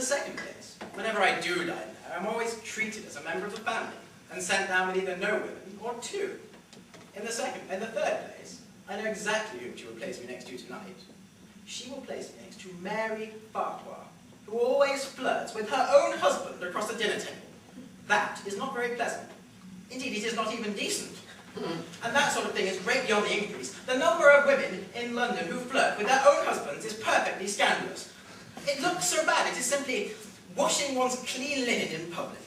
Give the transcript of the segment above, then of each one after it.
second place, whenever I do dine there, I'm always treated as a member of the family and sent down with either no women or two. In the third place, I know exactly whom she will place me next to tonight. She will place me next to Mary Farquhar, who always flirts with her own husband across the dinner table. That is not very pleasant. Indeed, it is not even decent. And that sort of thing is greatly on the increase. The number of women in London who flirt with their own husbands is perfectly scandalous. It looks so bad, it is simply washing one's clean linen in public.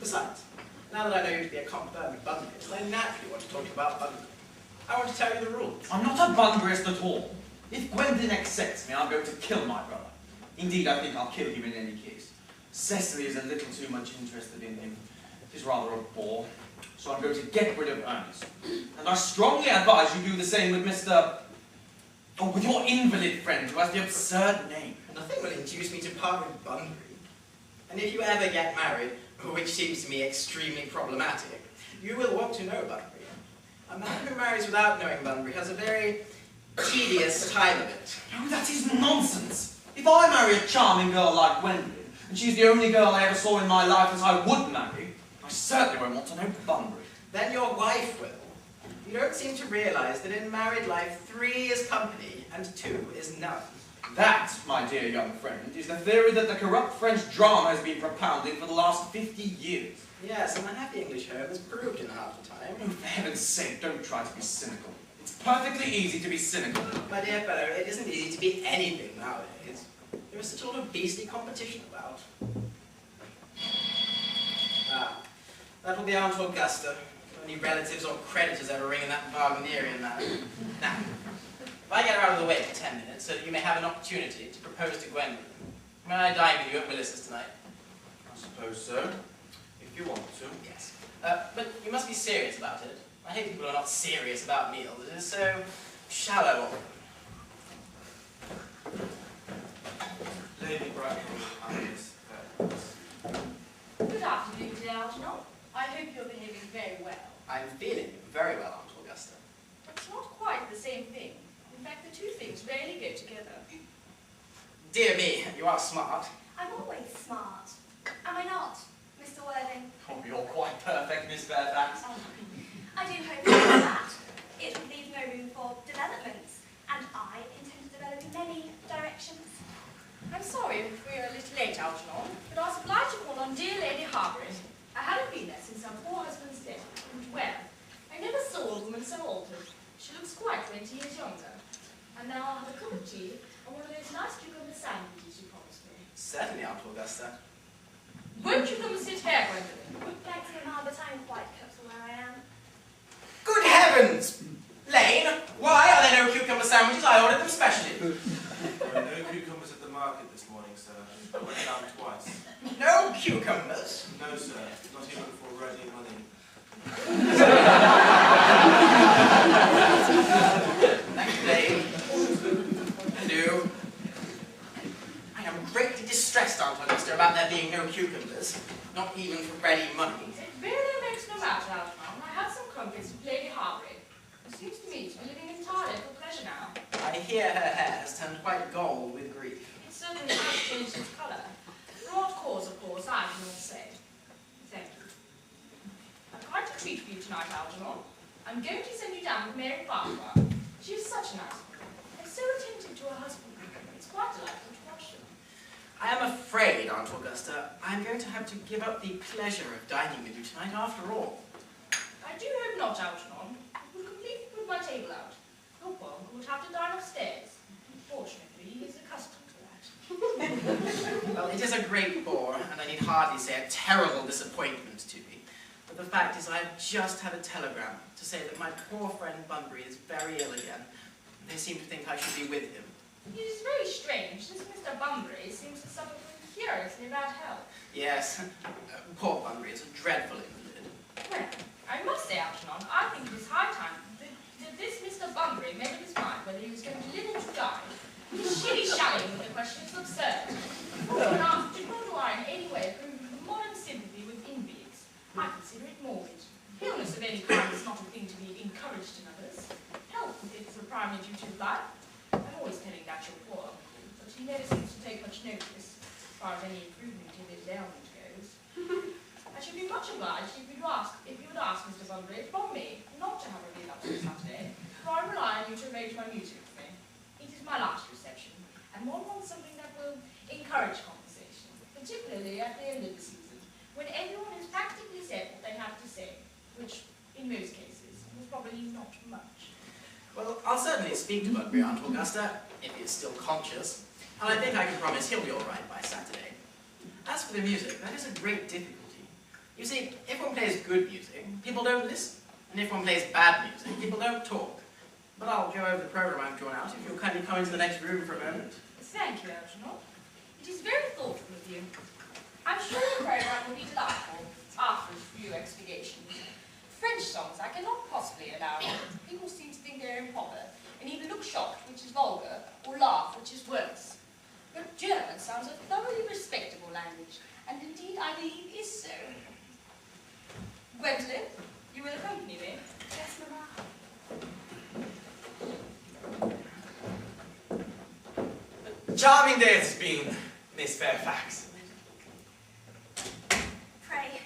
Besides, now that I know you to be a confirmed Bunburyist, I naturally want to talk to you about Bunbury. I want to tell you the rules. I'm not a Bunburyist at all. If Gwendolyn accepts me, I'm going to kill my brother. Indeed, I think I'll kill him in any case. Cecily is a little too much interested in him. It is rather a bore. So I'm going to get rid of Ernest. And I strongly advise you do the same with with your invalid friend who has the absurd name. Nothing will induce me to part with Bunbury. And if you ever get married, which seems to me extremely problematic, you will want to know Bunbury. A man who marries without knowing Bunbury has a very tedious time of it. Oh, that is nonsense. If I marry a charming girl like Gwendolyn, and she's the only girl I ever saw in my life as I would marry, I certainly won't want to know Bunbury. Then your wife will. You don't seem to realise that in married life, 3 is company and 2 is none. That, my dear young friend, is the theory that the corrupt French drama has been propounding for the last 50 years. Yes, and the happy English home is proved in half the time. Oh, for heaven's sake, don't try to be cynical. It's perfectly easy to be cynical. My dear fellow, it isn't easy to be anything nowadays. There is such a lot of beastly competition about. Ah, that will be Aunt Augusta. Only relatives or creditors ever ring in that Wagnerian manner. Now, if I get her out of the way for 10 minutes so that you may have an opportunity to propose to Gwendolyn, may I dine with you at Willis's tonight? I suppose so, if you want to. Yes. But you must be serious about it. I hate people who are not serious about meals. It is so shallow. Lady Brightwood, Good afternoon, dear Algernon. I hope you're behaving very well. I'm feeling very well, Aunt Augusta. It's not quite the same thing. In fact, the two things rarely go together. Dear me, you are smart. I'm always smart. Am I not, Mr. Worthing? Oh, you're quite perfect, Miss Fairfax. I do hope that it would leave no room for developments, and I intend to develop in many directions. I'm sorry if we're a little late, Algernon, but I was obliged to call on dear Lady Harvey. I hadn't been there since her poor husband's death, and well, I never saw a woman so altered. She looks quite 20 years younger. And now I'll have a cup of tea and one of those nice cucumber sandwiches you promised me. Certainly, Aunt Augusta. Won't you come and sit here, Gwendolyn? Thanks, Mamma, but I'm quite comfortable where I am. Good heavens! Lane, why are there no cucumber sandwiches? I ordered them specially. There were no cucumbers at the market this morning, sir. I went down twice. No cucumbers? No, sir. Not even for ready money. Thank you, Lane. Hello. I am greatly distressed, Aunt Augusta, about there being no cucumbers. Not even for ready money. It really makes no matter, Algernon. I had some crumpets with Lady Harvey. It seems to me to be living entirely for pleasure now. I hear her hair has turned quite gold with grief. It certainly has changed its colour. For what cause, of course, I cannot say. Thank you. I've quite a treat for you tonight, Algernon. I'm going to send you down with Mary Farquhar. She is such a nice woman, and so attentive to her husband. It's quite delightful to watch them. I am afraid, Aunt Augusta, I'm going to have to give up the pleasure of dining with you tonight after all. I do hope not, Algernon. It would completely put my table out. Your poor uncle would have to dine upstairs. Unfortunately, he is accustomed to that. Well, it is a great bore, and I need hardly say a terrible disappointment to me. But the fact is, I've just had a telegram to say that my poor friend Bunbury is very ill again. They seem to think I should be with him. It is very strange. This Mr. Bunbury seems to suffer from seriously bad health. Yes, poor Bunbury is a dreadful invalid. Well, I must say, Algernon, I think it is high time that this Mr. Bunbury made up his mind whether he was going to live or to die. This shilly-shallying with the question is absurd. Now, nor do I in any way approve of the modern sympathy with invalids. I consider it morbid. Illness of any kind is not a thing to be encouraged in others. Health is the primary duty of life. I'm always telling that your poor uncle, but he never seems to take much notice as far as any improvement in his ailment goes. I should be much obliged if you would ask Mr. Bunbury from me not to have a relapse on Saturday, for I rely on you to arrange my music for me. It is my last reception, and one wants something that will encourage conversation, particularly at the end of the season, when everyone has practically said what they have to say, which, in most cases, was probably not much. Well, I'll certainly speak to Bunbury, Aunt Augusta, if he is still conscious, and I think I can promise he'll be all right by Saturday. As for the music, that is a great difficulty. You see, if one plays good music, people don't listen, and if one plays bad music, people don't talk. But I'll go over the program I've drawn out if you'll kindly come into the next room for a moment. Thank you, Algernon. It is very thoughtful of you. I'm sure the program will be delightful after a few explications. French songs I cannot possibly allow. People seem to think they're improper, and either look shocked, which is vulgar, or laugh, which is worse. But German sounds a thoroughly respectable language, and indeed I believe is so. Gwendolyn, you will accompany me? Yes, Mamma. Charming day it's been, Miss Fairfax. Pray,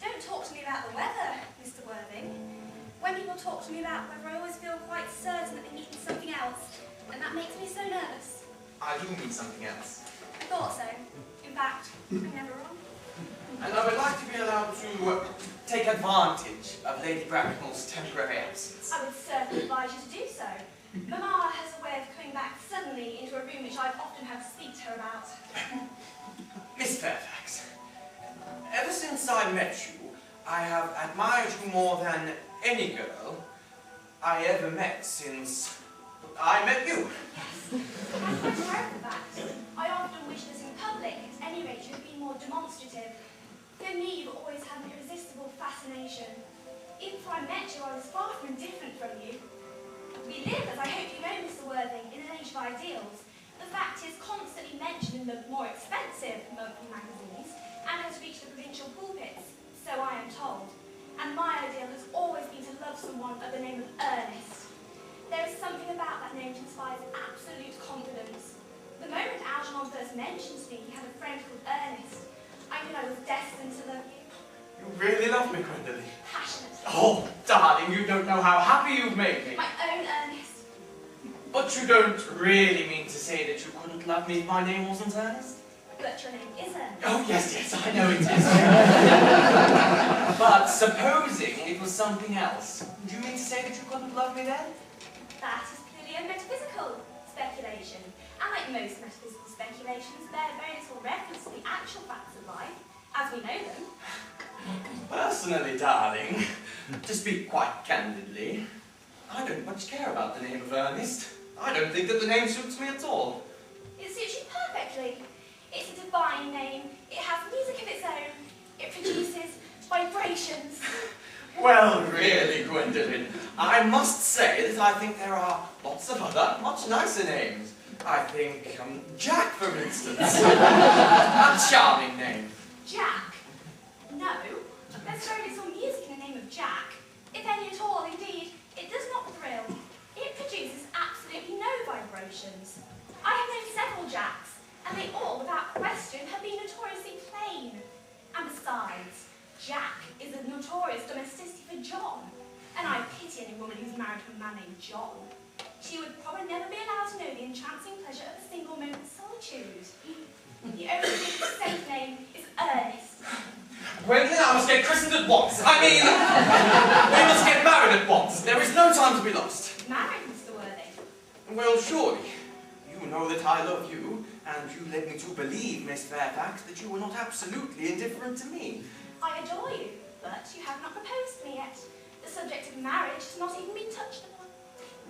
don't talk to me about the weather, Mr. Worthing. When people talk to me about weather, I always feel quite certain that they mean something else, and that makes me so nervous. I do mean something else. I thought so. In fact, I'm never wrong. And I would like to be allowed to take advantage of Lady Bracknell's temporary absence. I would certainly advise you to do so. Mamma has a way of coming back suddenly into a room which I've often had to speak to her about. Miss Fairfax, ever since I met you, I have admired you more than any girl I ever met since I met you. Yes, I'm quite aware of the fact. I often wish that in public, at any rate, you had been more demonstrative. For me, you've always had an irresistible fascination. Even before I met you, I was far from indifferent from you. We live, as I hope you know, Mr. Worthing, in an age of ideals. The fact is constantly mentioned in the more expensive monthly magazines and has reached the provincial pulpits, so I am told. And my ideal has always been to love someone of the name of Earnest. There is something about that name which inspires absolute confidence. The moment Algernon first mentioned to me he had a friend called Earnest, I knew I was destined to love you. You really love me, Gwendolyn. Passionate. Oh, darling, you don't know how happy you've made me. My own Earnest. But you don't really mean to say that you couldn't love me if my name wasn't Ernest? But your name is Earnest. Oh, yes, I know it is. But supposing it was something else, do you mean to say that you couldn't love me then? That is clearly a metaphysical speculation. And like most metaphysical speculations, bear very little reference to the actual facts of life, as we know them. Personally, darling, to speak quite candidly, I don't much care about the name of Ernest. I don't think that the name suits me at all. It suits you perfectly. It's a divine name. It has music of its own. It produces vibrations. Well, really, Gwendolyn, I must say that I think there are lots of other, much nicer names. I think, Jack, for instance. A charming name. Jack? No. There's very little music in the name of Jack. If any at all, indeed, it does not thrill. It produces absolutely no vibrations. I have known several Jacks, and they all, without question, have been notoriously plain. And besides, Jack is a notorious domesticity for John, and I pity any woman who's married to a man named John. She would probably never be allowed to know the entrancing pleasure of a single moment's solitude. The only safe name is Earnest. Gwendolyn, I must get christened at once. I mean, we must get married at once. There is no time to be lost. Married, Mr. Worthing? Well, surely. You know that I love you, and you led me to believe, Miss Fairfax, that you were not absolutely indifferent to me. I adore you, but you have not proposed to me yet. The subject of marriage has not even been touched upon.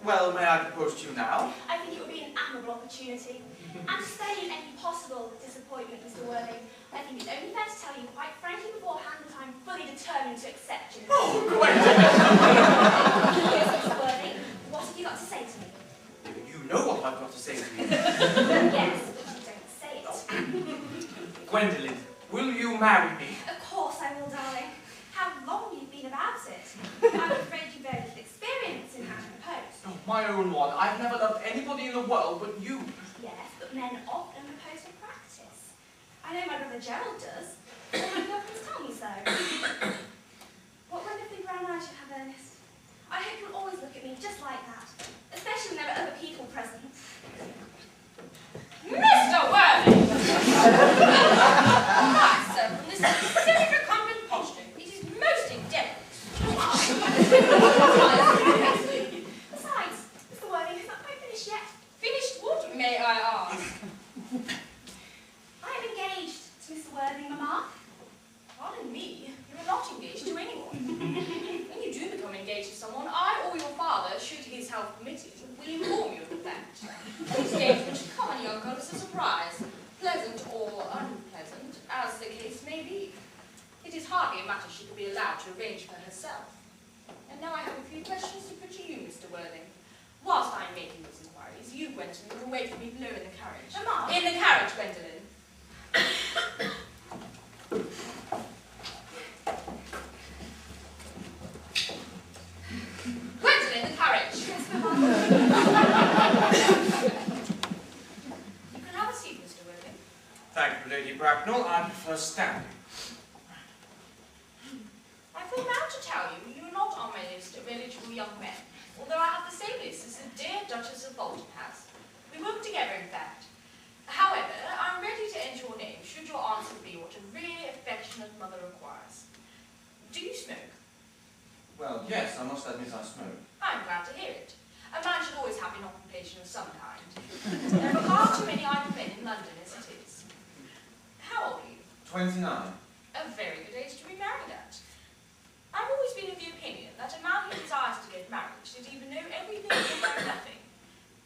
Well, may I propose to you now? I think it would be an admirable opportunity. And to save any possible disappointment, Mr. Worthing, I think it's only fair to tell you quite frankly beforehand that I'm fully determined to accept you. Oh, Gwendolyn! Yes, Mr. Worthing, what have you got to say to me? You know what I've got to say to you. Yes, but you don't say it. Gwendolyn, will you marry me? Of course I will, darling. How long you've been about it. I'm afraid you've very little experience in how to propose. Oh, My own one. I've never loved anybody in the world but you. Yes, but men often propose for practice. I know my brother Gerald does. All my girlfriends tell me so. What wonderfully brown eyes you have, Ernest. I hope you'll always look at me just like that, especially when there are other people present. Mr. Worthing! Right, sir, from this semi-recumbent posture, it is most indelicate. Besides, Mr. Worthing has not quite finished yet. Finished what, may I ask? I am engaged to Mr. Worthing, Mamma. Pardon me, you are not engaged to anyone. When you do become engaged to someone, I or your father, should his health permit it, will inform you of that. This engagement should come on young girl as a surprise, pleasant or unpleasant, as the case may be. It is hardly a matter she could be allowed to arrange for herself. And now I have a few questions to put to you, Mr. Worthing. Whilst I am making these inquiries, you, Gwendolen, will wait for me below in the carriage. Mamma? In the carriage, Gwendolen. Gwendolen, the carriage. Yes, Mamma. You can have a seat, Mr. Worthing. Thank you, Lady Bracknell. I prefer standing. I feel bound to tell you, you are not on my list of eligible young men, although I have the same list as the dear Duchess of Bolton has. We work together, in fact. However, I am ready to enter your name, should your answer be what a really affectionate mother requires. Do you smoke? Well, yes, I must admit I smoke. I am glad to hear it. A man should always have an occupation of some kind. There are far too many idle men in London as it is. How old are you? 29. A very good age to be married at. I've always been of the opinion that a man who desires to get married should either know everything or know nothing.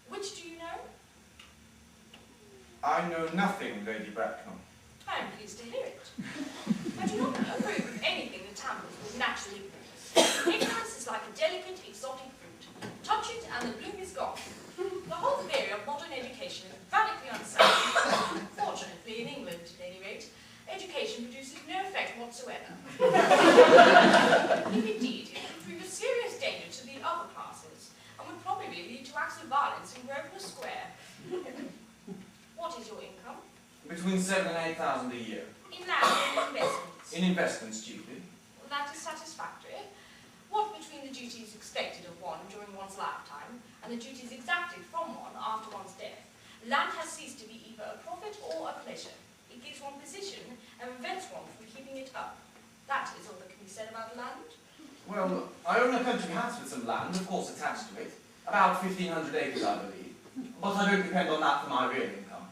Which do you know? I know nothing, Lady Bracknell. I am pleased to hear it. I do not approve of anything that tampers with natural ignorance. Ignorance is like a delicate, exotic fruit. Touch it and the bloom is gone. The whole theory of modern education is radically unsound. Fortunately, in England, at any rate, education produces no effect whatsoever. If indeed, it would prove a serious danger to the upper classes, and would probably lead to acts of violence in Grosvenor Square. What is your income? Between 7,000 and 8,000 a year. In land or in investments? In investments, chiefly. Well, that is satisfactory. What between the duties expected of one during one's lifetime, and the duties exacted from one after one's death, land has ceased to be either a profit or a pleasure. It gives one position and prevents one from keeping it up. That is all that can be said about land. Well, I own a country house with some land, of course, attached to it. About 1,500 acres, I believe. But I don't depend on that for my real income.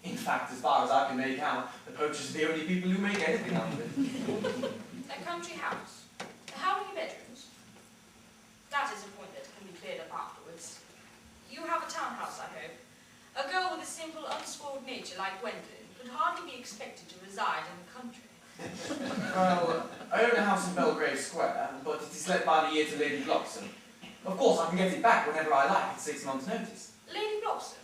In fact, as far as I can make out, the poachers are the only people who make anything out of it. A country house. How many bedrooms? That is a point that can be cleared up afterwards. You have a townhouse, I hope. A girl with a simple, unspoiled nature like Gwendolen could hardly be expected to reside in the country. Well, I own a house in Belgrave Square, but it is let by the year to Lady Bloxham. Of course, I can get it back whenever I like at 6 months' notice. Lady Bloxham?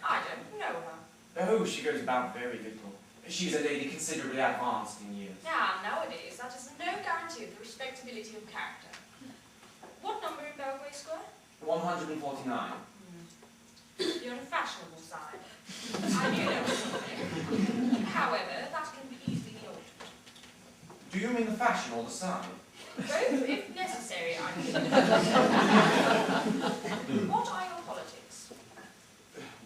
I don't know her. Oh, she goes about very little. She's a lady considerably advanced in years. Ah, nowadays, that is no guarantee of the respectability of character. What number in Belgrave Square? 149. The unfashionable side. I knew there was something. However, that can be easily altered. Do you mean the fashion or the sign? Both, if necessary, I mean. What are your politics?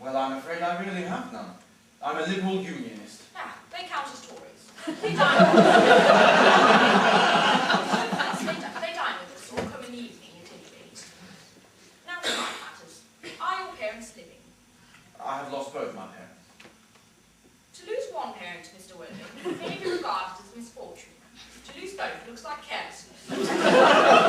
Well, I'm afraid I really have none. I'm a liberal unionist. Ah, they count as Tories. They dine with us or come in the evening at any rate. Now to my matters. Are your parents living? I have lost both my parents. To lose one parent, Mr. Worthing, may be regarded as misfortune. To lose both looks like carelessness.